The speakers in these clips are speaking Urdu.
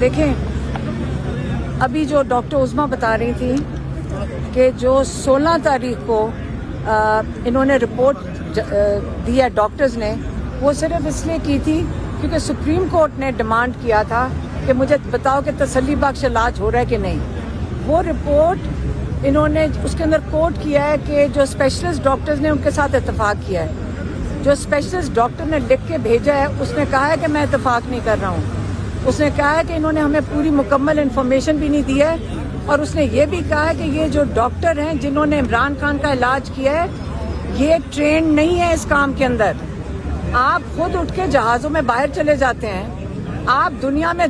دیکھیں ابھی جو ڈاکٹر عظمیٰ بتا رہی تھی کہ جو 16 تاریخ کو انہوں نے رپورٹ دی ہے ڈاکٹرز نے، وہ صرف اس لیے کی تھی کیونکہ سپریم کورٹ نے ڈیمانڈ کیا تھا کہ مجھے بتاؤ کہ تسلی بخش علاج ہو رہا ہے کہ نہیں۔ وہ رپورٹ انہوں نے اس کے اندر کوٹ کیا ہے کہ جو اسپیشلسٹ ڈاکٹرز نے ان کے ساتھ اتفاق کیا ہے۔ جو اسپیشلسٹ ڈاکٹر نے لکھ کے بھیجا ہے اس نے کہا ہے کہ میں اتفاق نہیں کر رہا ہوں۔ اس نے کہا ہے کہ انہوں نے ہمیں پوری مکمل انفارمیشن بھی نہیں دی ہے، اور اس نے یہ بھی کہا ہے کہ یہ جو ڈاکٹر ہیں جنہوں نے عمران خان کا علاج کیا ہے یہ ٹرینڈ نہیں ہے اس کام کے اندر۔ آپ خود اٹھ کے جہازوں میں باہر چلے جاتے ہیں، آپ دنیا میں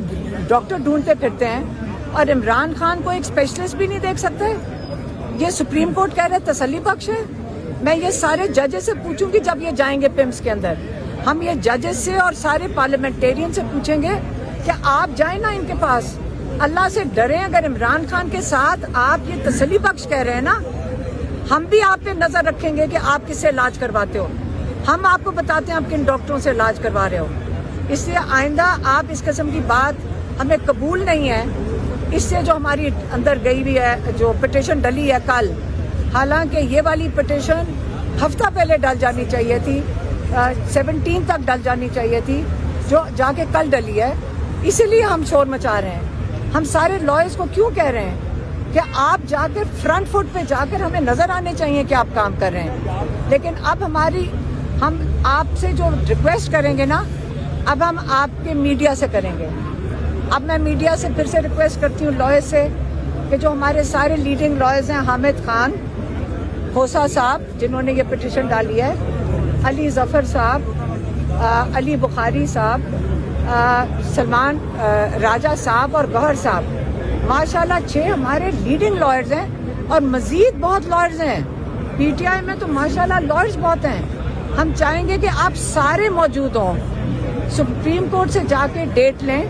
ڈاکٹر ڈھونڈتے پھرتے ہیں، اور عمران خان کو ایک اسپیشلسٹ بھی نہیں دیکھ سکتے۔ یہ سپریم کورٹ کہہ رہے تسلی بخش ہے۔ میں یہ سارے ججز سے پوچھوں گی جب یہ جائیں گے پیمس کے اندر، ہم یہ ججز سے اور سارے پارلیمنٹیرین سے پوچھیں گے کہ آپ جائیں نا ان کے پاس، اللہ سے ڈریں۔ اگر عمران خان کے ساتھ آپ یہ تسلی بخش کہہ رہے ہیں نا، ہم بھی آپ پہ نظر رکھیں گے کہ آپ کس سے علاج کرواتے ہو۔ ہم آپ کو بتاتے ہیں آپ کن ڈاکٹروں سے علاج کروا رہے ہو۔ اس لیے آئندہ آپ اس قسم کی بات ہمیں قبول نہیں ہے۔ اس سے جو ہماری اندر گئی ہوئی ہے، جو پٹیشن ڈلی ہے کل، حالانکہ یہ والی پٹیشن ہفتہ پہلے ڈل جانی چاہیے تھی، 17 تک ڈل جانی چاہیے تھی، جو جا کے کل ڈلی ہے۔ اسی لیے ہم شور مچا رہے ہیں۔ ہم سارے لائرز کو کیوں کہہ رہے ہیں کہ آپ جا کر فرنٹ فٹ پہ جا کر ہمیں نظر آنے چاہیے کہ آپ کام کر رہے ہیں۔ لیکن اب ہم آپ سے جو ریکویسٹ کریں گے نا، اب ہم آپ کے میڈیا سے کریں گے۔ اب میں میڈیا سے پھر سے ریکویسٹ کرتی ہوں لائر سے کہ جو ہمارے سارے لیڈنگ لائرز ہیں، حامد خان کھوسا صاحب جنہوں نے یہ پٹیشن ڈالی ہے، علی ظفر صاحب، علی بخاری صاحب، سلمان راجہ صاحب اور گوہر صاحب، ماشاءاللہ 6 ہمارے لیڈنگ لائرز ہیں، اور مزید بہت لائرز ہیں۔ پی ٹی آئی میں تو ماشاءاللہ لائرز بہت ہیں۔ ہم چاہیں گے کہ آپ سارے موجود ہوں، سپریم کورٹ سے جا کے ڈیٹ لیں،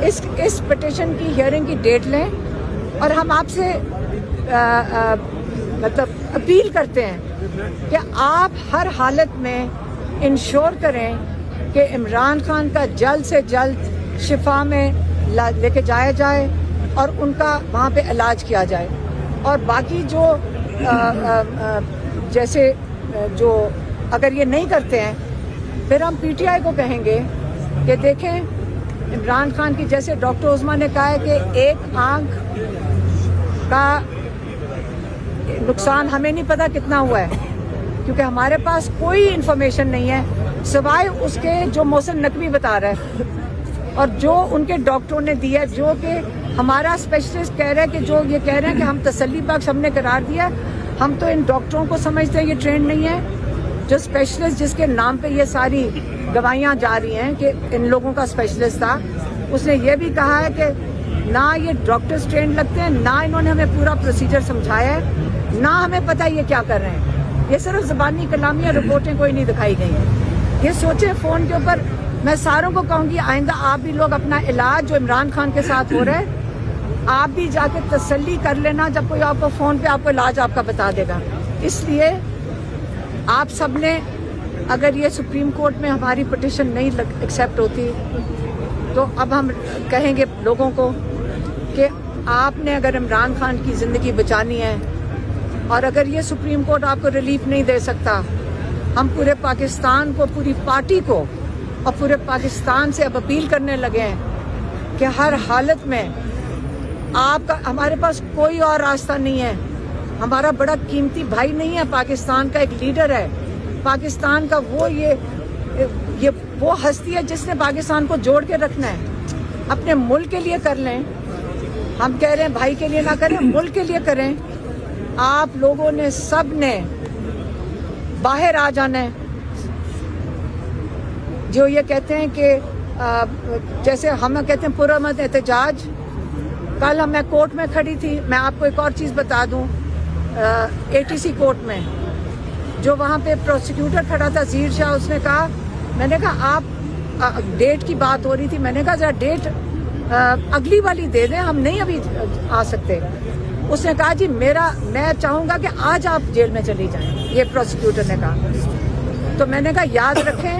اس پٹیشن کی ہیئرنگ کی ڈیٹ لیں، اور ہم آپ سے مطلب اپیل کرتے ہیں کہ آپ ہر حالت میں انشور کریں کہ عمران خان کا جلد سے جلد شفا میں لے کے جایا جائے اور ان کا وہاں پہ علاج کیا جائے۔ اور باقی جو جیسے جو اگر یہ نہیں کرتے ہیں، پھر ہم پی ٹی آئی کو کہیں گے کہ دیکھیں عمران خان کی، جیسے ڈاکٹر عظمیٰ نے کہا ہے کہ ایک آنکھ کا نقصان ہمیں نہیں پتا کتنا ہوا ہے، کیونکہ ہمارے پاس کوئی انفارمیشن نہیں ہے سوائے اس کے جو محسن نقوی بتا رہا ہے اور جو ان کے ڈاکٹروں نے دیا ہے، جو کہ ہمارا اسپیشلسٹ کہہ رہا ہے کہ جو یہ کہہ رہے ہیں کہ ہم تسلی بخش ہم نے قرار دیا۔ ہم تو ان ڈاکٹروں کو سمجھتے ہیں یہ ٹرینڈ نہیں ہے۔ جو اسپیشلسٹ جس کے نام پہ یہ ساری گواہیاں جا رہی ہیں کہ ان لوگوں کا اسپیشلسٹ تھا، اس نے یہ بھی کہا ہے کہ نہ یہ ڈاکٹرز ٹرینڈ لگتے ہیں، نہ انہوں نے ہمیں پورا پروسیجر سمجھایا ہے، نہ ہمیں پتہ یہ کیا کر رہے ہیں۔ یہ صرف زبانی کلامیاں رپورٹیں کوئی نہیں دکھائی گئی ہیں۔ یہ سوچیں فون کے اوپر۔ میں ساروں کو کہوں گی آئندہ آپ بھی لوگ اپنا علاج جو عمران خان کے ساتھ ہو رہا ہے، آپ بھی جا کے تسلی کر لینا جب کوئی آپ کو فون پہ آپ کو علاج آپ کا بتا دے گا۔ اس لیے آپ سب نے، اگر یہ سپریم کورٹ میں ہماری پٹیشن نہیں ایکسیپٹ ہوتی، تو اب ہم کہیں گے لوگوں کو کہ آپ نے اگر عمران خان کی زندگی بچانی ہے، اور اگر یہ سپریم کورٹ آپ کو ریلیف نہیں دے سکتا، ہم پورے پاکستان کو، پوری پارٹی کو اور پورے پاکستان سے اب اپیل کرنے لگے ہیں کہ ہر حالت میں آپ کا، ہمارے پاس کوئی اور راستہ نہیں ہے۔ ہمارا بڑا قیمتی بھائی نہیں ہے، پاکستان کا ایک لیڈر ہے، پاکستان کا یہ وہ ہستی ہے جس نے پاکستان کو جوڑ کے رکھنا ہے۔ اپنے ملک کے لیے کر لیں، ہم کہہ رہے ہیں بھائی کے لیے نہ کریں، ملک کے لیے کریں۔ آپ لوگوں نے سب نے باہر آ جانا ہے۔ جو یہ کہتے ہیں کہ جیسے ہم کہتے ہیں پرامن احتجاج، کل میں کورٹ میں کھڑی تھی، میں آپ کو ایک اور چیز بتا دوں، اے ٹی سی کورٹ میں جو وہاں پہ پروسیکیوٹر کھڑا تھا ظہیر شاہ، اس نے کہا، میں نے کہا آپ ڈیٹ کی بات ہو رہی تھی، میں نے کہا ذرا ڈیٹ اگلی والی دے دیں، ہم نہیں ابھی آ سکتے۔ اس نے کہا جی میں چاہوں گا کہ آج آپ جیل میں چلی جائیں، یہ پروسیکیوٹر نے کہا۔ تو میں نے کہا یاد رکھیں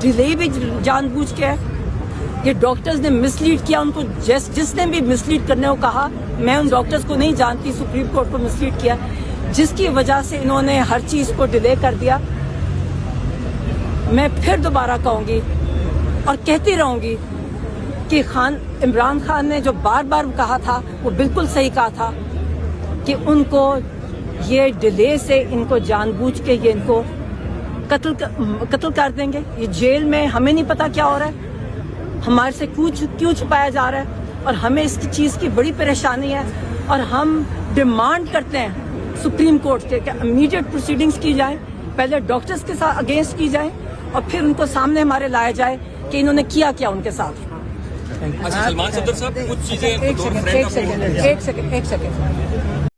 ڈیلے بھی جان بوجھ کے ہے. یہ ڈاکٹرز نے مس لیڈ کیا ان کو. جس نے بھی مس لیڈ کرنے کو کہا, میں ان ڈاکٹرز کو نہیں جانتی, سپریم کورٹ کو مس لیڈ کیا, جس کی وجہ سے انہوں نے ہر چیز کو ڈیلے کر دیا. میں پھر دوبارہ کہوں گی اور کہتی رہوں گی کہ عمران خان نے جو بار بار کہا تھا وہ بالکل صحیح کہا تھا کہ ان کو یہ ڈیلے سے ان کو جان بوجھ کے یہ ان کو قتل کر دیں گے. یہ جیل میں ہمیں نہیں پتا کیا ہو رہا ہے, ہمارے سے کیوں چھپایا جا رہا ہے, اور ہمیں اس کی چیز کی بڑی پریشانی ہے. اور ہم ڈیمانڈ کرتے ہیں سپریم کورٹ سے کہ امیڈیٹ پروسیڈنگز کی جائیں, پہلے ڈاکٹرز کے ساتھ اگینسٹ کی جائیں اور پھر ان کو سامنے ہمارے لایا جائے کہ انہوں نے کیا ان کے ساتھ. اچھا سلمان صدر صاحب کچھ چیزیں ایک سیکنڈ